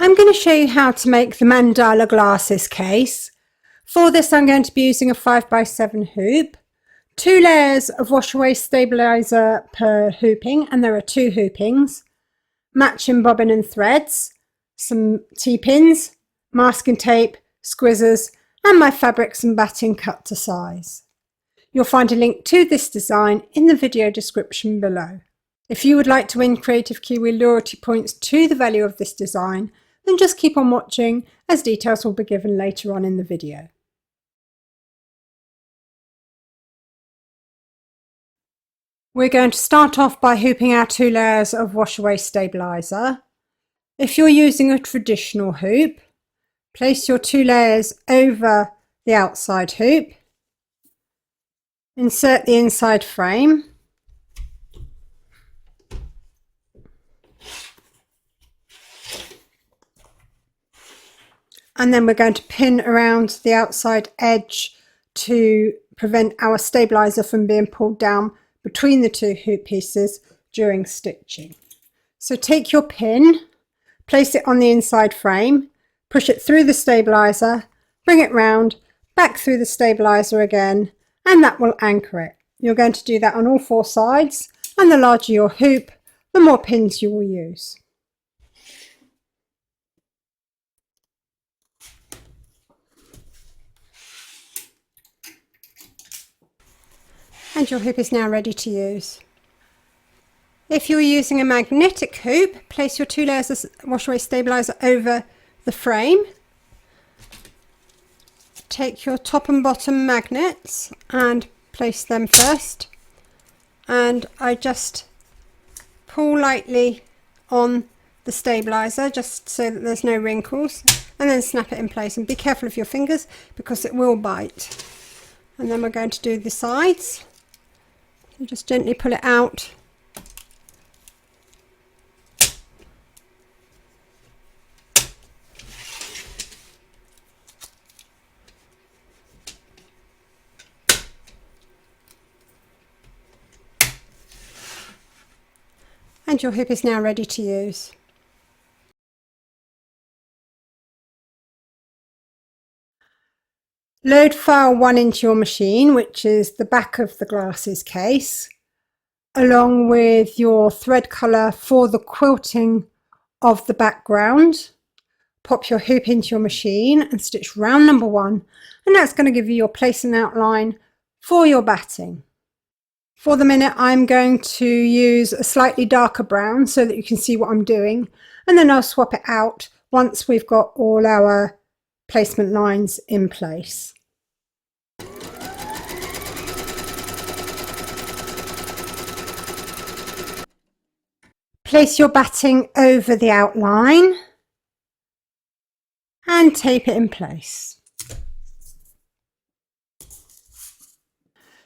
I'm going to show you how to make the mandala glasses case. For this I'm going to be using a 5x7 hoop, 2 layers of wash away stabiliser per hooping, and there are 2 hoopings, matching bobbin and threads, some T-pins, masking tape, squizzers, and my fabrics and batting cut to size. You'll find a link to this design in the video description below. If you would like to win Kreative Kiwi loyalty points to the value of this design, then just keep on watching, as details will be given later on in the video. We're going to start off by hooping our 2 layers of wash away stabiliser. If you're using a traditional hoop, place your 2 layers over the outside hoop, insert the inside frame, and then we're going to pin around the outside edge to prevent our stabiliser from being pulled down between the 2 hoop pieces during stitching. So take your pin, place it on the inside frame, push it through the stabiliser, bring it round, back through the stabiliser again, and that will anchor it. You're going to do that on all 4 sides, and the larger your hoop, the more pins you will use. And your hoop is now ready to use. If you're using a magnetic hoop, place your 2 layers of wash away stabiliser over the frame. Take your top and bottom magnets and place them first, and I just pull lightly on the stabiliser just so that there's no wrinkles, and then snap it in place, and be careful of your fingers because it will bite. And then we're going to do the sides. You just gently pull it out. And your hoop is now ready to use. Load file 1 into your machine, which is the back of the glasses case, along with your thread colour for the quilting of the background. Pop your hoop into your machine and stitch round number 1, and that's going to give you your place and outline for your batting. For the minute I'm going to use a slightly darker brown so that you can see what I'm doing, and then I'll swap it out once we've got all our placement lines in place. Place your batting over the outline and tape it in place.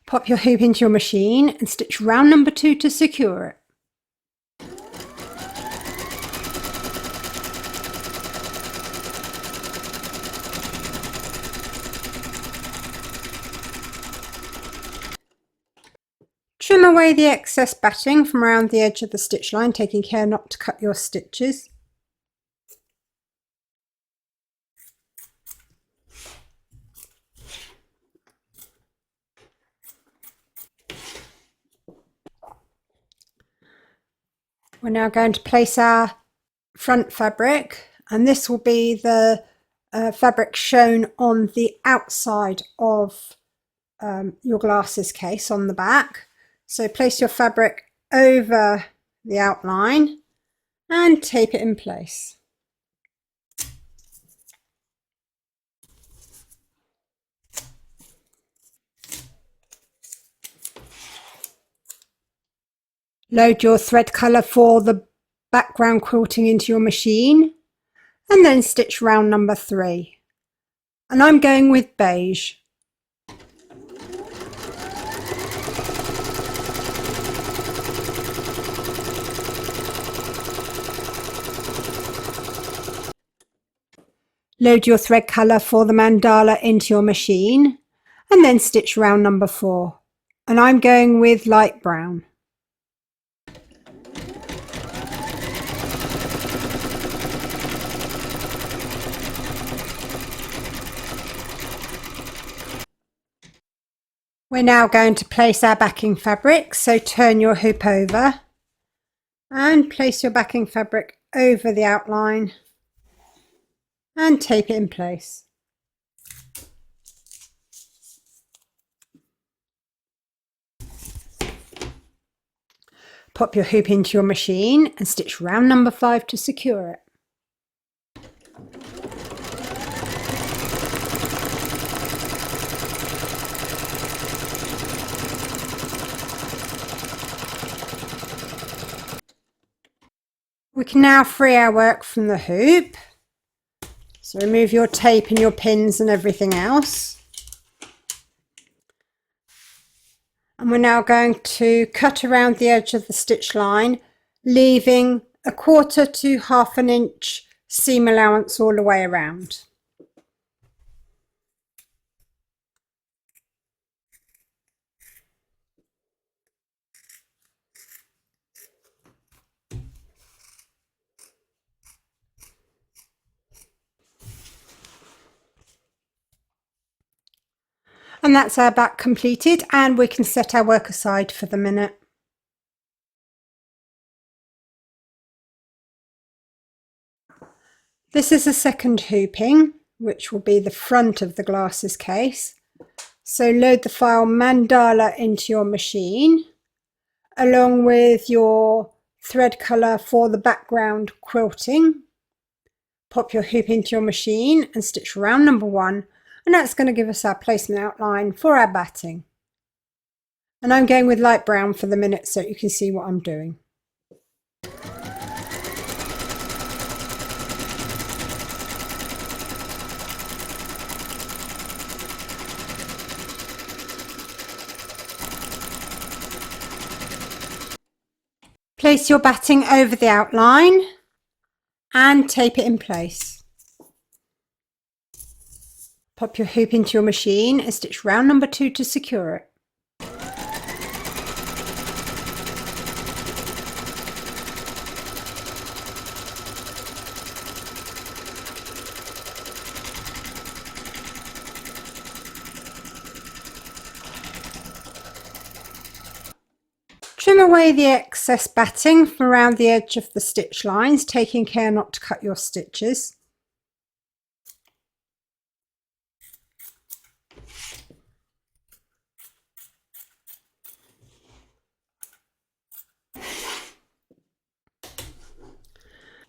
Pop your hoop into your machine and stitch round number 2 to secure it. Trim away the excess batting from around the edge of the stitch line, taking care not to cut your stitches. We're now going to place our front fabric, and this will be the fabric shown on the outside of your glasses case on the back. So place your fabric over the outline and tape it in place. Load your thread colour for the background quilting into your machine, and then stitch round number 3. And I'm going with beige. Load your thread colour for the mandala into your machine and then stitch round number 4. And I'm going with light brown. We're now going to place our backing fabric, so turn your hoop over and place your backing fabric over the outline and tape it in place. Pop your hoop into your machine and stitch round number 5 to secure it. We can now free our work from the hoop. So remove your tape and your pins and everything else. And we're now going to cut around the edge of the stitch line, leaving 1/4 to 1/2 inch seam allowance all the way around. And that's our back completed, and we can set our work aside for the minute. This is a second hooping, which will be the front of the glasses case. So load the file Mandala into your machine, along with your thread colour for the background quilting. Pop your hoop into your machine and stitch round number 1, and that's going to give us our placement outline for our batting. And I'm going with light brown for the minute so you can see what I'm doing. Place your batting over the outline and tape it in place. Pop your hoop into your machine and stitch round number 2 to secure it. Trim away the excess batting from around the edge of the stitch lines, taking care not to cut your stitches.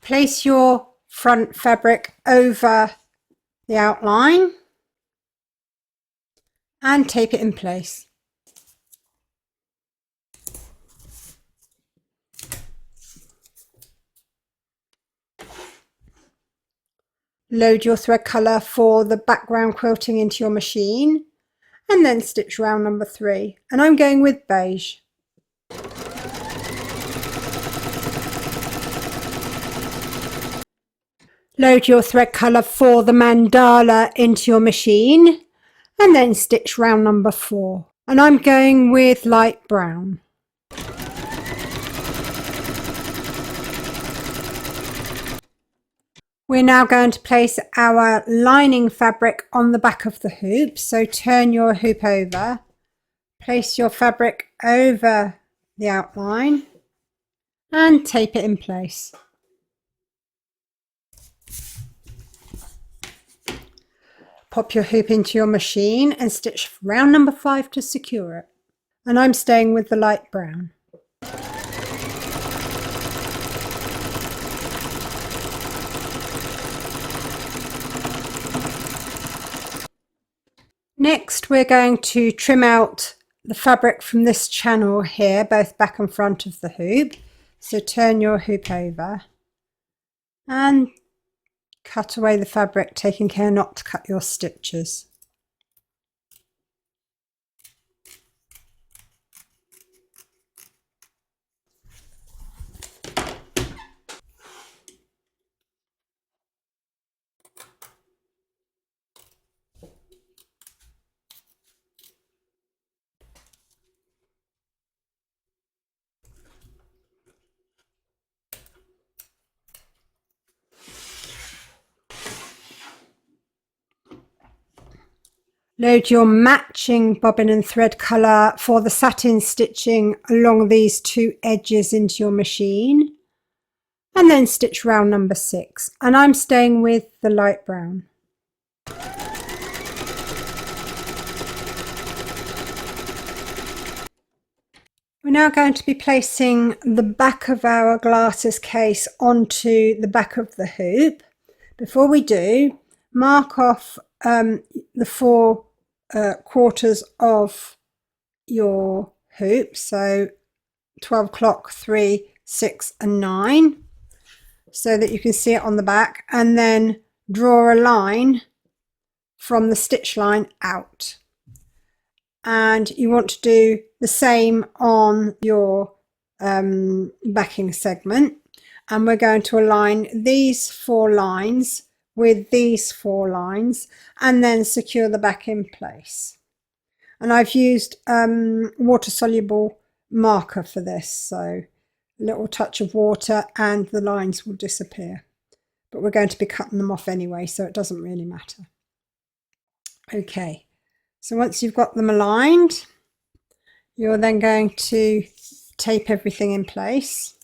Place your front fabric over the outline and tape it in place. Load your thread colour for the background quilting into your machine and then stitch round number 3, and I'm going with beige. Load your thread colour for the mandala into your machine and then stitch round number 4, and I'm going with light brown. We're now going to place our lining fabric on the back of the hoop, so turn your hoop over, place your fabric over the outline and tape it in place. Pop your hoop into your machine and stitch round number 5 to secure it, and I'm staying with the light brown. Next, we're going to trim out the fabric from this channel here, both back and front of the hoop. So turn your hoop over and cut away the fabric, taking care not to cut your stitches. Load your matching bobbin and thread colour for the satin stitching along these two edges into your machine, and then stitch round number 6, and I'm staying with the light brown. We're now going to be placing the back of our glasses case onto the back of the hoop. Before we do, mark off the 4 quarters of your hoop, so 12 o'clock, 3, 6 and 9, so that you can see it on the back, and then draw a line from the stitch line out. And you want to do the same on your backing segment, and we're going to align these 4 lines with these 4 lines and then secure the back in place. And I've used water soluble marker for this, so a little touch of water and the lines will disappear, but we're going to be cutting them off anyway, so it doesn't really matter. Okay, so once you've got them aligned, you're then going to tape everything in place.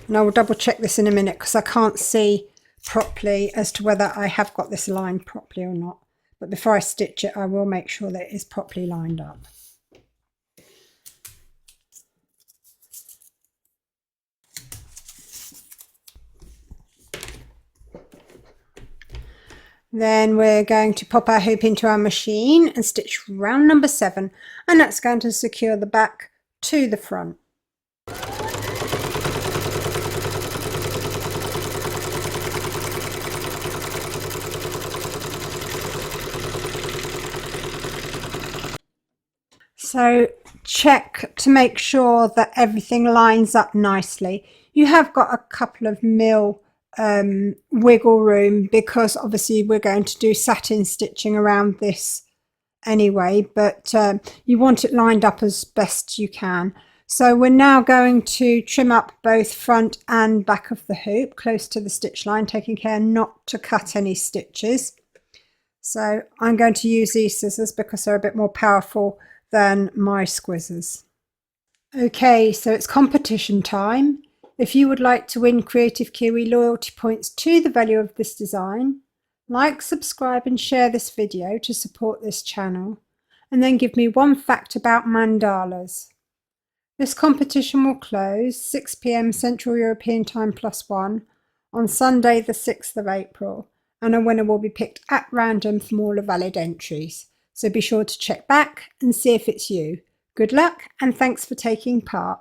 And I will double check this in a minute because I can't see properly as to whether I have got this aligned properly or not. But before I stitch it, I will make sure that it is properly lined up. Then we're going to pop our hoop into our machine and stitch round number 7, and that's going to secure the back to the front. So check to make sure that everything lines up nicely. You have got a couple of mil wiggle room because obviously we're going to do satin stitching around this anyway, but you want it lined up as best you can. So we're now going to trim up both front and back of the hoop close to the stitch line, taking care not to cut any stitches. So I'm going to use these scissors because they're a bit more powerful than my squizzers. Okay, so it's competition time. If you would like to win Kreative Kiwi loyalty points to the value of this design, like, subscribe and share this video to support this channel, and then give me one fact about mandalas. This competition will close 6 PM Central European Time +1 on Sunday the 6th of April, and a winner will be picked at random from all the valid entries. So be sure to check back and see if it's you. Good luck and thanks for taking part.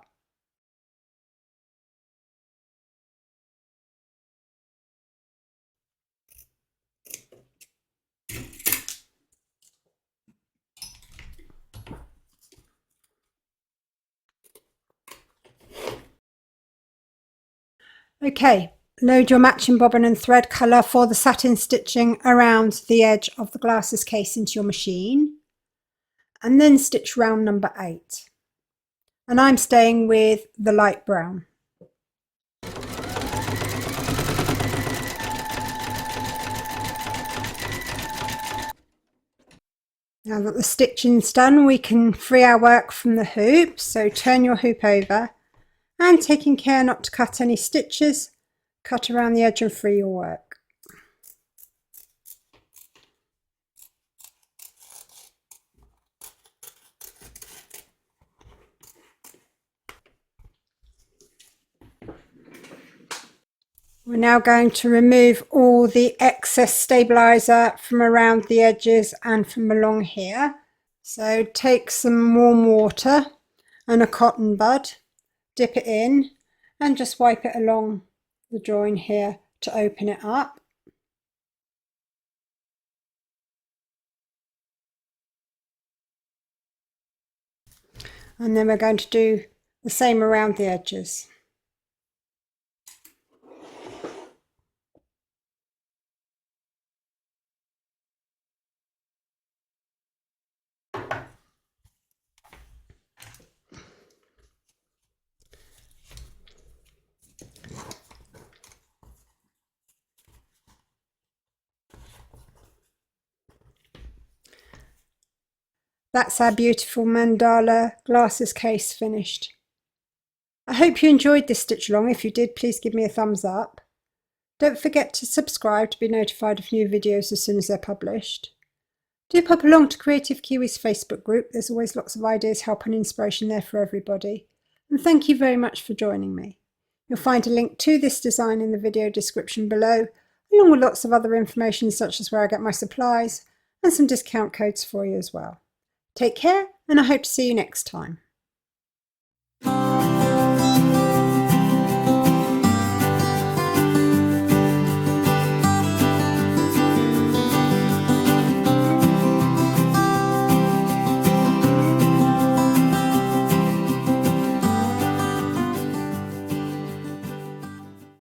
Okay, load your matching bobbin and thread colour for the satin stitching around the edge of the glasses case into your machine, and then stitch round number 8. And I'm staying with the light brown. Now that the stitching's done, we can free our work from the hoop, so turn your hoop over and, taking care not to cut any stitches, cut around the edge and free your work. We're now going to remove all the excess stabiliser from around the edges and from along here. So take some warm water and a cotton bud, dip it in and just wipe it along the join here to open it up. And then we're going to do the same around the edges. That's our beautiful mandala glasses case finished. I hope you enjoyed this stitch along. If you did, please give me a thumbs up. Don't forget to subscribe to be notified of new videos as soon as they're published. Do pop along to Kreative Kiwi's Facebook group. There's always lots of ideas, help and inspiration there for everybody. And thank you very much for joining me. You'll find a link to this design in the video description below, along with lots of other information such as where I get my supplies and some discount codes for you as well. Take care, and I hope to see you next time.